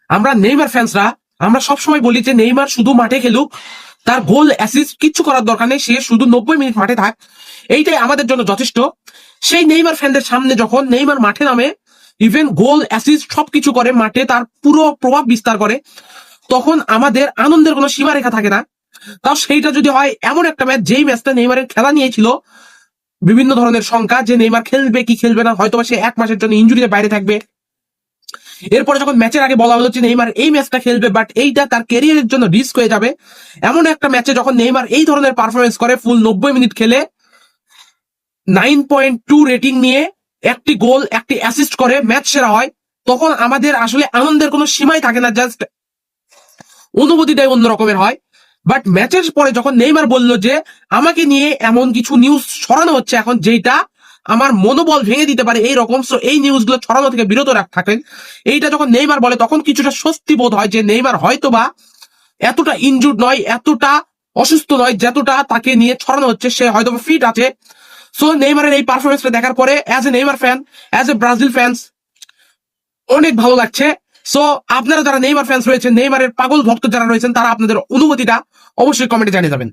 আমরা নেইমার ফ্যান্সরা আমরা সবসময় বলি যে নেইমার শুধু মাঠে খেলুক, তার গোল অ্যাসিস্ট কিচ্ছু করার দরকার নেই, সে শুধু 90 মিনিট মাঠে থাক, এইটাই আমাদের জন্য যথেষ্ট। সেই নেইমার ফ্যানদের সামনে যখন নেইমার মাঠে নামে, ইভেন গোল অ্যাসিস্ট সবকিছু করে, মাঠে তার পুরো প্রভাব বিস্তার করে, তখন আমাদের আনন্দের কোনো সীমারেখা থাকে না। তাও সেইটা যদি হয় এমন একটা ম্যাচ, যেই ম্যাচটা নেইমারের খেলা নিয়েছিল বিভিন্ন ধরনের শঙ্কা যে নেইমার খেলবে কি খেলবে না, হয়তো সে 1 মাসের জন্য ইনজুরিতে বাইরে থাকবে। এরপরে যখন ম্যাচের আগে বলা হলো যে নেইমার এই ম্যাচটা খেলবে, বাট এইটা তার ক্যারিয়ারের জন্য রিস্ক হয়ে যাবে, এমন একটা ম্যাচে যখন নেইমার এই ধরনের পারফরমেন্স করে, ফুল 90 মিনিট খেলে 9.2 রেটিং নিয়ে একটি গোল একটি অ্যাসিস্ট করে ম্যাচ সেরা হয়, তখন আমাদের আসলে আনন্দের কোনো সীমাই থাকে না, জাস্ট অনুভূতিটাই অন্য রকমের হয়। বাট ম্যাচের পরে যখন নেইমার বলল যে আমাকে নিয়ে এমন কিছু নিউজ ছড়ানো হচ্ছে এখন যেটা আমার মনোবল ভেঙে দিতে পারে, এই রকম, সো এই নিউজগুলো ছড়ানো থেকে বিরত থাকেন, এইটা যখন নেইমার বলে তখন কিছুটা স্বস্তি বোধ হয় যে নেইমার হয়তোবা এতটা ইনজুর্ড নয়, এতটা অসুস্থ নয়, যতটা তাকে নিয়ে ছড়ানো হচ্ছে, সে হয়তো ফিট আছে। সো নেইমারের এই পারফরমেন্সটা দেখার পরে as a Neymar fan, as a Brazil fans, অনেক ভালো লাগছে। সো আপনারা যারা নেইমার ফ্যান্স রয়েছেন, নেইমারের পাগল ভক্ত যারা রয়েছেন, তারা আপনাদের অনুভূতিটা অবশ্যই কমেন্টে জানিয়ে যাবেন।